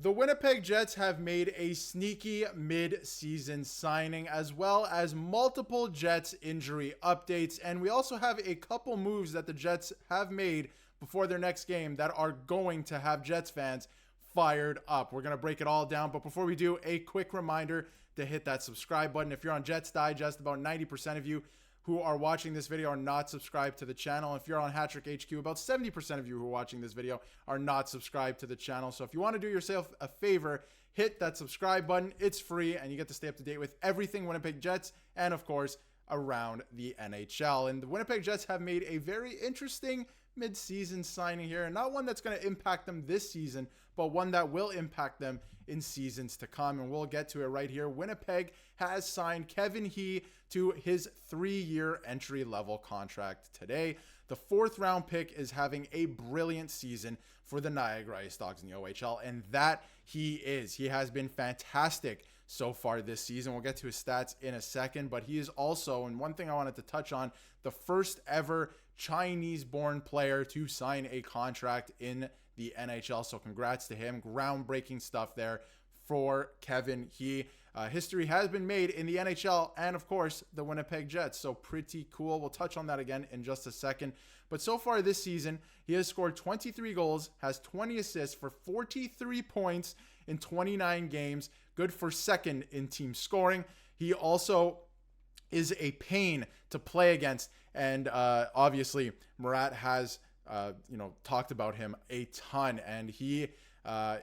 The Winnipeg Jets have made a sneaky mid-season signing, as well as multiple Jets injury updates, and we also have a couple moves that the Jets have made before their next game that are going to have Jets fans fired up. We're going to break it all down, but before we do, a quick reminder to hit that subscribe button. If you're on Jets Digest, about 90% of you who are watching this video are not subscribed to the channel. If you're on Hattrick HQ, about 70% of you who are watching this video are not subscribed to the channel. So if you want to do yourself a favor, hit that subscribe button. It's free, and you get to stay up to date with everything Winnipeg Jets and, of course, around the NHL. And the Winnipeg Jets have made a very interesting mid-season signing here, and not one that's going to impact them this season, but one that will impact them in seasons to come, and we'll get to it right here. Winnipeg has signed Kevin He to his 3-year entry-level contract today. The 4th-round pick is having a brilliant season for the Niagara Ice Dogs in the OHL, and that he is. He has been fantastic so far this season. We'll get to his stats in a second, but he is also, and one thing I wanted to touch on, the first ever Chinese-born player to sign a contract in the NHL. So congrats to him. Groundbreaking stuff there for Kevin He. History has been made in the NHL and, of course, the Winnipeg Jets. So pretty cool. We'll touch on that again in just a second. But so far this season, he has scored 23 goals, has 20 assists for 43 points in 29 games. Good for second in team scoring. He also is a pain to play against. And obviously, Murat has talked about him a ton, and he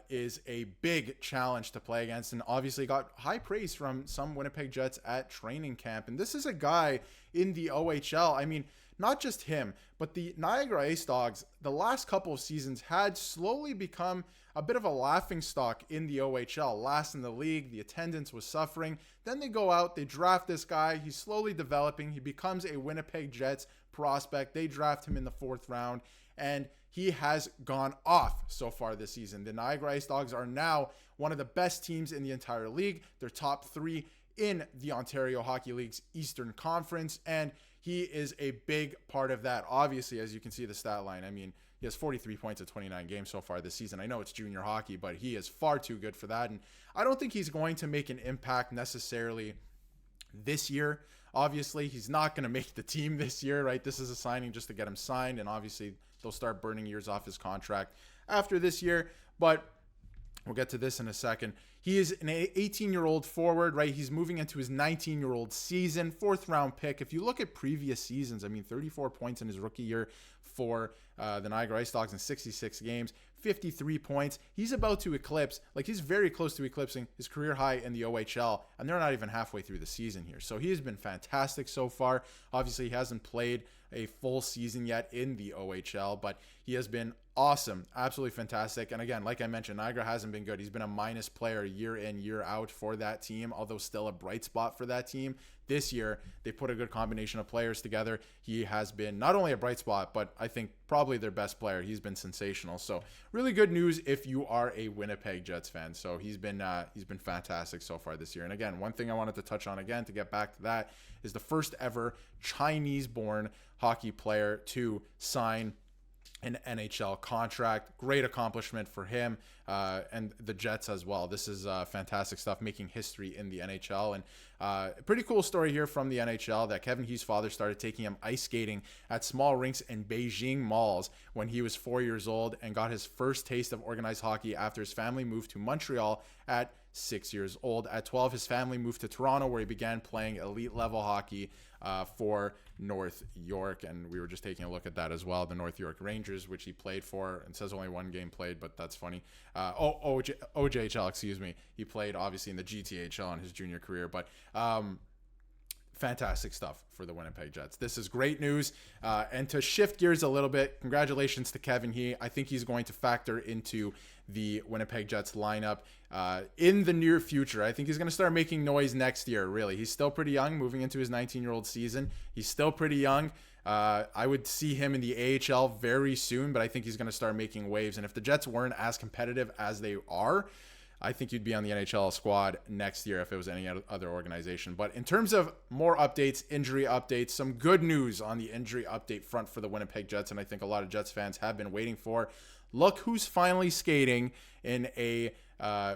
is a big challenge to play against, and obviously got high praise from some Winnipeg Jets at training camp. And this is a guy in the OHL. I mean, not just him, but the Niagara Ice Dogs, the last couple of seasons had slowly become a bit of a laughingstock in the OHL. Last in the league, the attendance was suffering. Then they go out, they draft this guy. He's slowly developing. He becomes a Winnipeg Jets prospect. They draft him in the 4th round, and he has gone off so far this season. The Niagara Ice Dogs are now one of the best teams in the entire league. They're top 3 in the Ontario Hockey League's Eastern Conference, and he is a big part of that. Obviously, as you can see the stat line, I mean, he has 43 points in 29 games so far this season. I know it's junior hockey, but he is far too good for that, and I don't think he's going to make an impact necessarily this year. Obviously, he's not going to make the team this year, right? This is a signing just to get him signed, and obviously they'll start burning years off his contract after this year, but we'll get to this in a second. He is an 18-year-old forward, right? He's moving into his 19-year-old season, 4th-round pick. If you look at previous seasons, I mean, 34 points in his rookie year for the Niagara Ice Dogs in 66 games, 53 points. He's about to eclipse, like he's very close to eclipsing his career high in the OHL, and they're not even halfway through the season here. So he has been fantastic so far. Obviously, he hasn't played a full season yet in the OHL, but he has been awesome, absolutely fantastic. And again, like I mentioned, Niagara hasn't been good. He's been a minus player year in, year out for that team, although still a bright spot for that team. This year, they put a good combination of players together. He has been not only a bright spot, but I think probably their best player. He's been sensational. So really good news if you are a Winnipeg Jets fan. So he's been fantastic so far this year. And again, one thing I wanted to touch on again to get back to that is the first ever Chinese-born hockey player to sign an NHL contract. Great accomplishment for him and the Jets as well. This is fantastic stuff, making history in the NHL. And a pretty cool story here from the NHL that Kevin He's father started taking him ice skating at small rinks in Beijing malls when he was 4 years old, and got his first taste of organized hockey after his family moved to Montreal at 6 years old. At 12, his family moved to Toronto, where he began playing elite level hockey for North York. And we were just taking a look at that as well. The North York Rangers, which he played for, and says only 1 game played, but that's funny. OJHL, excuse me. He played obviously in the GTHL in his junior career, but fantastic stuff for the Winnipeg Jets. This is great news. And to shift gears a little bit, congratulations to Kevin He. I think he's going to factor into the Winnipeg Jets lineup in the near future. I think he's going to start making noise next year, really. He's still pretty young, moving into his 19-year-old season. He's still pretty young. I would see him in the AHL very soon, but I think he's going to start making waves. And if the Jets weren't as competitive as they are, I think you'd be on the NHL squad next year if it was any other organization. But in terms of more updates, injury updates, some good news on the injury update front for the Winnipeg Jets, and I think a lot of Jets fans have been waiting for. Look who's finally skating in a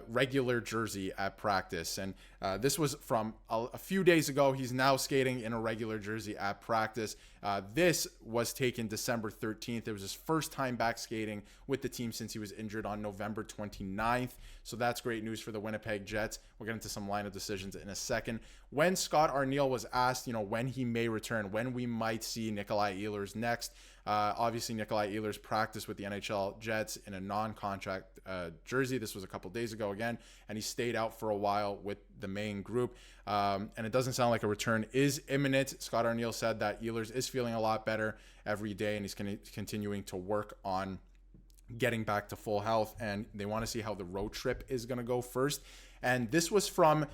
regular jersey at practice. And this was from a few days ago. He's now skating in a regular jersey at practice. This was taken December 13th. It was his first time back skating with the team since he was injured on November 29th. So that's great news for the Winnipeg Jets. We'll get into some lineup decisions in a second. When Scott Arniel was asked, when he may return, when we might see Nikolai Ehlers next, obviously Nikolai Ehlers practiced with the NHL Jets in a non-contract jersey. This was a couple days ago again, and he stayed out for a while with the main group. And it doesn't sound like a return is imminent. Scott Arniel said that Ehlers is feeling a lot better every day, and he's continuing to work on getting back to full health, and they want to see how the road trip is going to go first. And this was from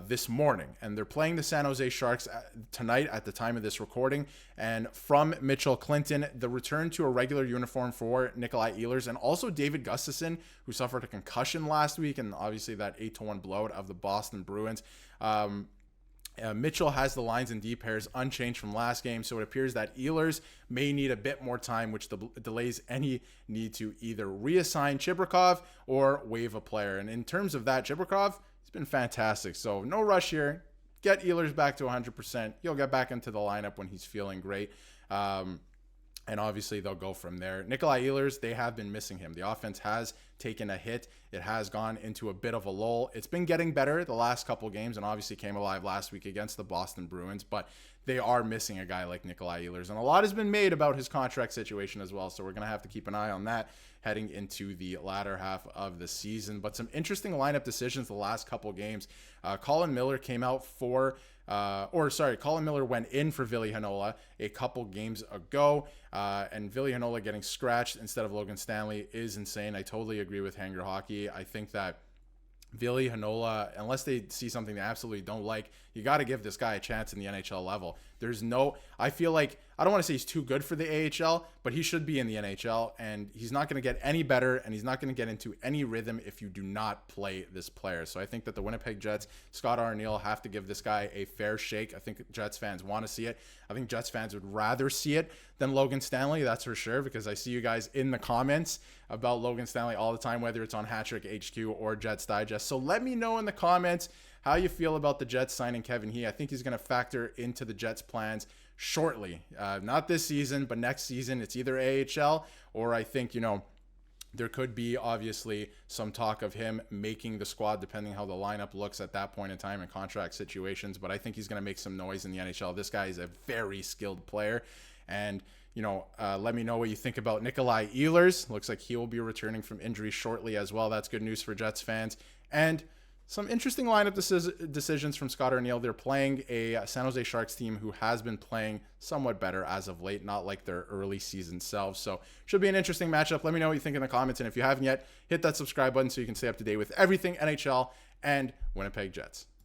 this morning, and they're playing the San Jose Sharks tonight at the time of this recording. And from Mitchell Clinton, the return to a regular uniform for Nikolai Ehlers and also David Gustafsson, who suffered a concussion last week, and obviously that 8-1 blowout of the Boston Bruins. Mitchell has the lines and D pairs unchanged from last game, so it appears that Ehlers may need a bit more time, which delays any need to either reassign Chibrikov or waive a player. And in terms of that, Chibrikov, he's been fantastic, so no rush here. Get Ehlers back to 100%. He'll get back into the lineup when he's feeling great. And obviously, they'll go from there. Nikolai Ehlers, they have been missing him. The offense has taken a hit. It has gone into a bit of a lull. It's been getting better the last couple games, and obviously came alive last week against the Boston Bruins, but they are missing a guy like Nikolai Ehlers. And a lot has been made about his contract situation as well, so we're going to have to keep an eye on that heading into the latter half of the season. But some interesting lineup decisions the last couple games. Colin Miller came out Colin Miller went in for Ville Heinola a couple games ago, and Ville Heinola getting scratched instead of Logan Stanley is insane. I totally agree with Hanger Hockey. I think that Ville Heinola, unless they see something they absolutely don't like, you got to give this guy a chance in the NHL level. I feel like, I don't want to say he's too good for the AHL, but he should be in the NHL, and he's not going to get any better, and he's not going to get into any rhythm if you do not play this player. So I think that the Winnipeg Jets, Scott Arniel, have to give this guy a fair shake. I think Jets fans want to see it. I think Jets fans would rather see it than Logan Stanley, that's for sure, because I see you guys in the comments about Logan Stanley all the time, whether it's on Hattrick HQ or Jets Digest. So let me know in the comments how you feel about the Jets signing Kevin He. I think he's going to factor into the Jets' plans shortly. Not this season, but next season. It's either AHL or I think, there could be obviously some talk of him making the squad depending how the lineup looks at that point in time in contract situations. But I think he's going to make some noise in the NHL. This guy is a very skilled player. And, let me know what you think about Nikolai Ehlers. Looks like he will be returning from injury shortly as well. That's good news for Jets fans. And some interesting lineup decisions from Scott Arniel. They're playing a San Jose Sharks team who has been playing somewhat better as of late, not like their early season selves. So should be an interesting matchup. Let me know what you think in the comments. And if you haven't yet, hit that subscribe button so you can stay up to date with everything NHL and Winnipeg Jets.